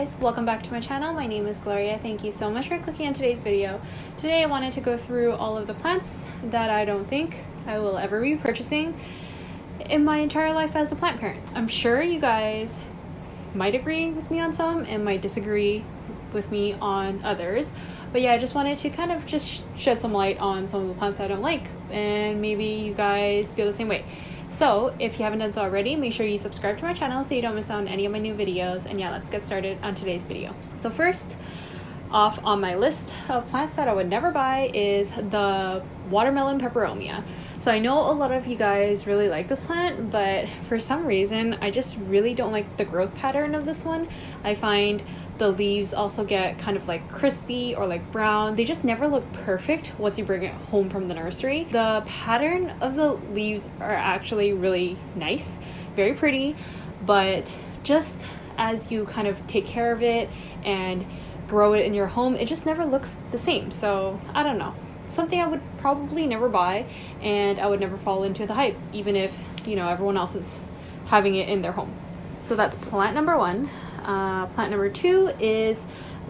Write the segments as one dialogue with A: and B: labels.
A: guys, welcome back to my channel. My name is Gloria. Thank you so much for clicking on today's video. Today I wanted to go through all of the plants that I don't think I will ever be purchasing in my entire life as a plant parent. I'm sure you guys might agree with me on some and might disagree with me on others, but yeah, I just wanted to kind of just shed some light on some of the plants I don't like, and maybe you guys feel the same way. So if you haven't done so already, make sure you subscribe to my channel so you don't miss out on any of my new videos. And yeah, let's get started on today's video. So first off on my list of plants that I would never buy is the watermelon peperomia. So I know a lot of you guys really like this plant, but for some reason I just really don't like the growth pattern of this one. I find the leaves also get kind of like crispy or like brown. They just never look perfect once you bring it home from the nursery. The pattern of the leaves are actually really nice, very pretty, but just as you kind of take care of it and grow it in your home, it just never looks the same. So I don't know, something I would probably never buy, and I would never fall into the hype even if, you know, everyone else is having it in their home. So that's plant number one. Plant number two is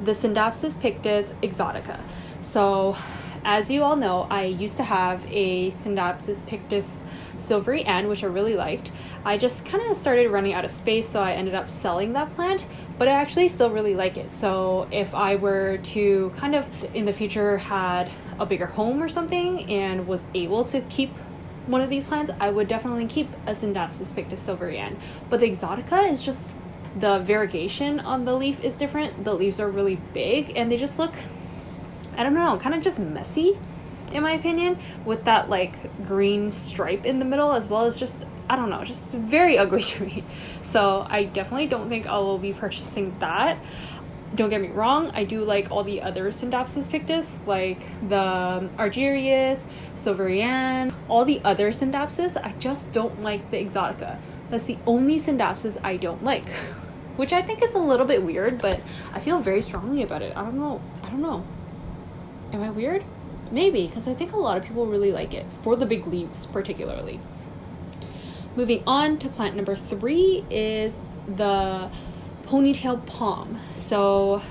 A: the SCINDAPSUS PICTUS EXOTICA. So as you all know, I used to have a SCINDAPSUS PICTUS silvery N, which I really liked. I just kind of started running out of space, so I ended up selling that plant, but I actually still really like it. So if I were to kind of in the future had a bigger home or something and was able to keep one of these plants, I would definitely keep a SCINDAPSUS PICTUS silvery N. But the EXOTICA is just, the variegation on the leaf is different. The leaves are really big and they just look, I don't know, kind of just messy in my opinion, with that like green stripe in the middle, as well as just, I don't know, just very ugly to me. So I definitely don't think I will be purchasing that. Don't get me wrong, I do like all the other SCINDAPSUS PICTUS, like the Argyrius, Silverian, all the other SCINDAPSUS. I just don't like the EXOTICA. That's the only SCINDAPSUS I don't like, which I think is a little bit weird, but I feel very strongly about it. I don't know. Am I weird? Maybe, because I think a lot of people really like it, for the big leaves particularly. Moving on to plant number three is the ponytail palm. So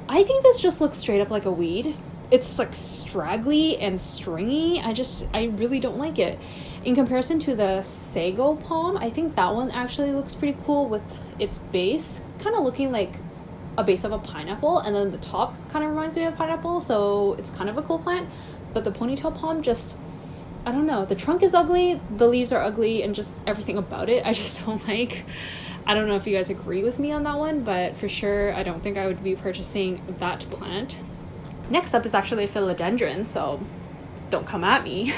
A: I think this just looks straight up like a weed. It's like straggly and stringy. I really don't like it. In comparison to the sago palm, I think that one actually looks pretty cool with its base kind of looking like a base of a pineapple, and then the top kind of reminds me of pineapple, so it's kind of a cool plant. But the ponytail palm, just, I don't know, the trunk is ugly, the leaves are ugly, and just everything about it I just don't like. I don't know if you guys agree with me on that one, but for sure I don't think I would be purchasing that plant. Next up is actually a philodendron, so don't come at me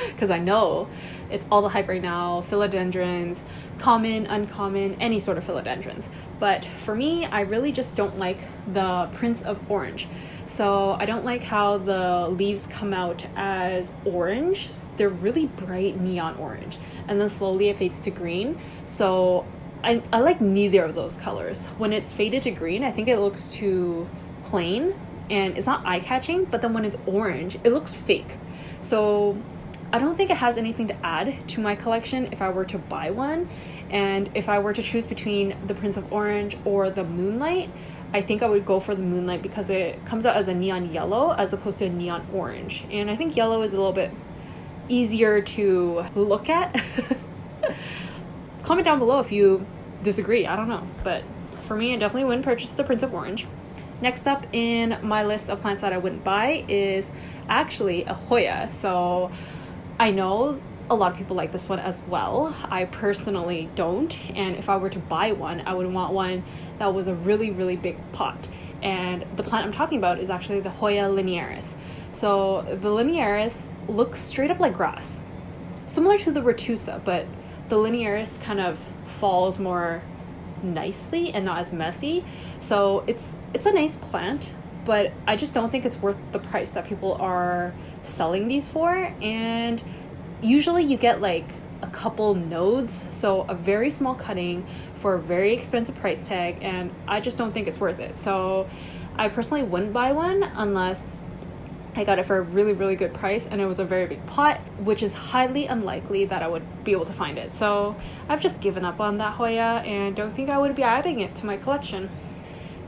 A: because I know it's all the hype right now. Philodendrons, common, uncommon, any sort of philodendrons. But for me, I really just don't like the Prince of Orange. So I don't like how the leaves come out as orange. They're really bright neon orange, and then slowly it fades to green. So I like neither of those colors. When it's faded to green, I think it looks too plain and it's not eye-catching, but then when it's orange, it looks fake. So I don't think it has anything to add to my collection if I were to buy one. And if I were to choose between the Prince of Orange or the Moonlight, I think I would go for the Moonlight because it comes out as a neon yellow as opposed to a neon orange. And I think yellow is a little bit easier to look at. Comment down below if you disagree, I don't know. But for me, I definitely wouldn't purchase the Prince of Orange. Next up in my list of plants that I wouldn't buy is actually a Hoya. So I know a lot of people like this one as well. I personally don't, and if I were to buy one, I would want one that was a really, really big pot. And the plant I'm talking about is actually the Hoya linearis. So the linearis looks straight up like grass, similar to the retusa, but the linearis kind of falls more nicely and not as messy. So it's a nice plant, but I just don't think it's worth the price that people are selling these for. And usually you get like a couple nodes, so a very small cutting for a very expensive price tag, and I just don't think it's worth it. So I personally wouldn't buy one unless I got it for a really, really good price and it was a very big pot, which is highly unlikely that I would be able to find it. So I've just given up on that Hoya and don't think I would be adding it to my collection.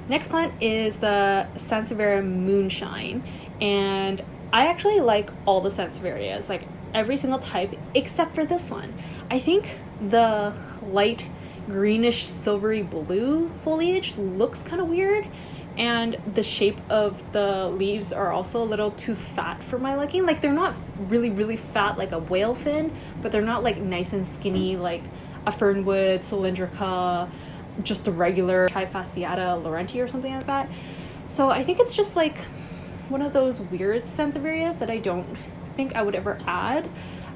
A: Next plant is the Sansevieria Moonshine, and I actually like all the Sansevierias, like every single type except for this one. I think the light greenish silvery blue foliage looks kind of weird, and the shape of the leaves are also a little too fat for my liking. Like, they're not really fat like a whale fin, but they're not like nice and skinny like a fernwood, cylindrica, just a regular Trifasciata Laurenti or something like that. So I think it's just like one of those weird Sansevierias that I don't think I would ever add.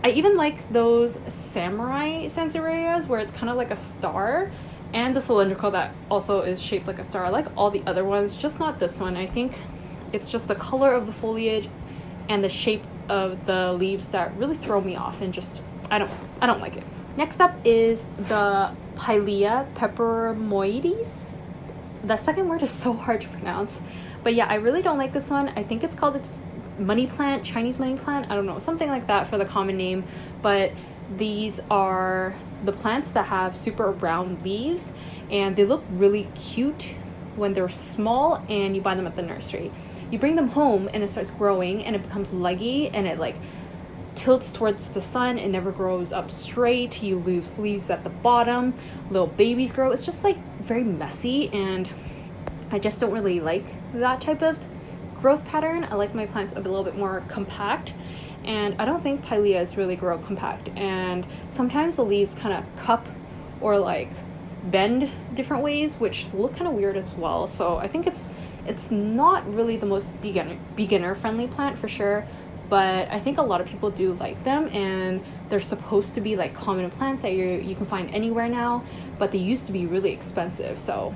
A: I even like those samurai Sansevierias where it's kind of like a star, and the cylindrical that also is shaped like a star. I like all the other ones, just not this one. I think it's just the color of the foliage and the shape of the leaves that really throw me off, and just I don't like it. Next up is the PILEA Peperomoides. The second word is so hard to pronounce, but yeah, I really don't like this one. I think it's called the money plant, Chinese money plant, I don't know, something like that for the common name. But these are the plants that have super round leaves, and they look really cute when they're small and you buy them at the nursery. You bring them home and it starts growing and it becomes leggy, and it like tilts towards the sun. It never grows up straight. You lose leaves at the bottom, little babies grow. It's just like very messy, and I just don't really like that type of growth pattern. I like my plants a little bit more compact, and I don't think Pileas really grow compact, and sometimes the leaves kind of cup or like bend different ways, which look kind of weird as well. So I think it's not really the most beginner friendly plant for sure, but I think a lot of people do like them, and they're supposed to be like common plants that you can find anywhere now, but they used to be really expensive. So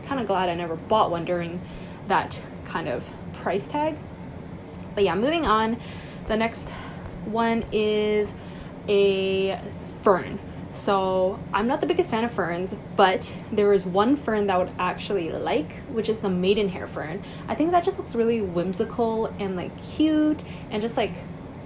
A: kind of glad I never bought one during that kind of price tag. But yeah, moving on, the next one is a fern. So I'm not the biggest fan of ferns, but there is one fern that I would actually like, which is the maidenhair fern. I think that just looks really whimsical and like cute and just like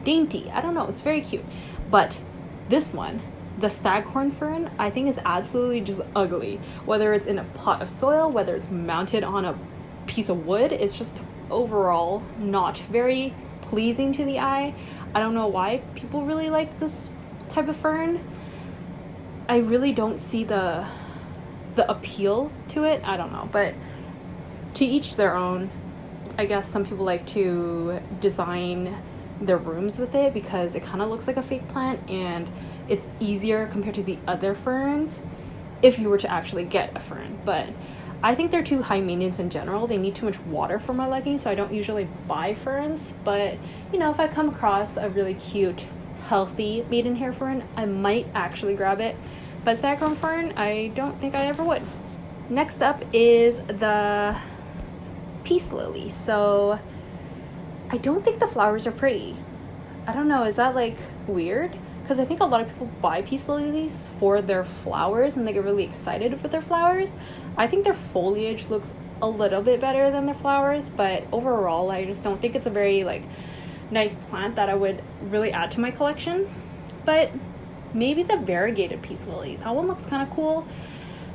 A: dainty. I don't know, it's very cute. But this one, the staghorn fern, I think is absolutely just ugly. Whether it's in a pot of soil, whether it's mounted on a piece of wood, it's just overall not very pleasing to the eye. I don't know why people really like this type of fern. I really don't see the appeal to it. I don't know, but to each their own. I guess some people like to design their rooms with it because it kind of looks like a fake plant, and it's easier compared to the other ferns if you were to actually get a fern. But I think they're too high maintenance in general. They need too much water for my liking, so I don't usually buy ferns. But you know, if I come across a really cute healthy maidenhair fern, I might actually grab it. But staghorn fern, I don't think I ever would. Next up is the peace lily. So I don't think the flowers are pretty. I don't know, is that like weird? Because I think a lot of people buy peace lilies for their flowers and they get really excited with their flowers. I think their foliage looks a little bit better than their flowers, but overall I just don't think it's a very like nice plant that I would really add to my collection. But maybe the variegated peace lily, that one looks kind of cool.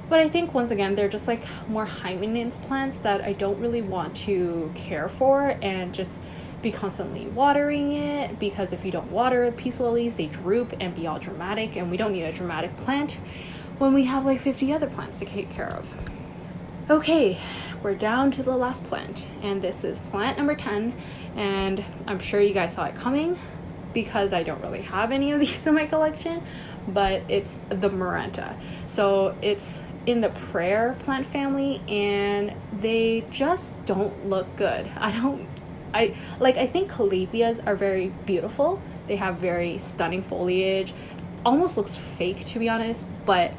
A: But I think once again they're just like more high maintenance plants that I don't really want to care for and just be constantly watering it, because if you don't water peace lilies, they droop and be all dramatic, and we don't need a dramatic plant when we have like 50 other plants to take care of. Okay, we're down to the last plant, and this is plant number 10, and I'm sure you guys saw it coming because I don't really have any of these in my collection, but it's the Maranta. So it's in the prayer plant family, and they just don't look good. I think calatheas are very beautiful. They have very stunning foliage. Almost looks fake, to be honest, but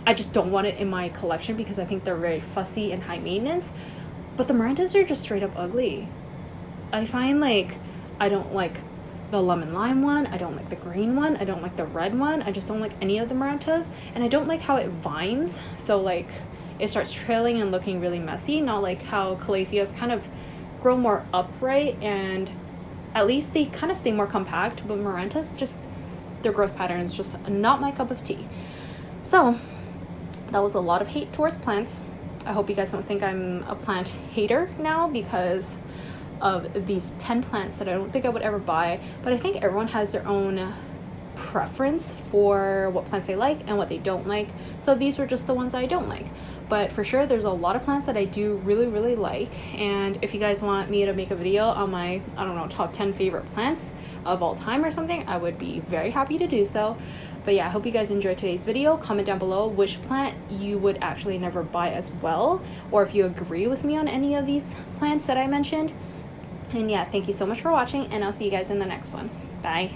A: I just don't want it in my collection because I think they're very fussy and high maintenance. But the Marantas are just straight up ugly. I find like I don't like the lemon lime one, I don't like the green one, I don't like the red one, I just don't like any of the Marantas, and I don't like how it vines, so like it starts trailing and looking really messy, not like how calatheas kind of grow more upright, and at least they kind of stay more compact. But Marantas, just their growth pattern is just not my cup of tea. So that was a lot of hate towards plants. I hope you guys don't think I'm a plant hater now because of these 10 plants that I don't think I would ever buy, but I think everyone has their own preference for what plants they like and what they don't like. So these were just the ones that I don't like. But for sure, there's a lot of plants that I do really like. And if you guys want me to make a video on my, I don't know, top 10 favorite plants of all time or something, I would be very happy to do so. But yeah, I hope you guys enjoyed today's video. Comment down below which plant you would actually never buy as well, or if you agree with me on any of these plants that I mentioned. And yeah, thank you so much for watching, and I'll see you guys in the next one. Bye.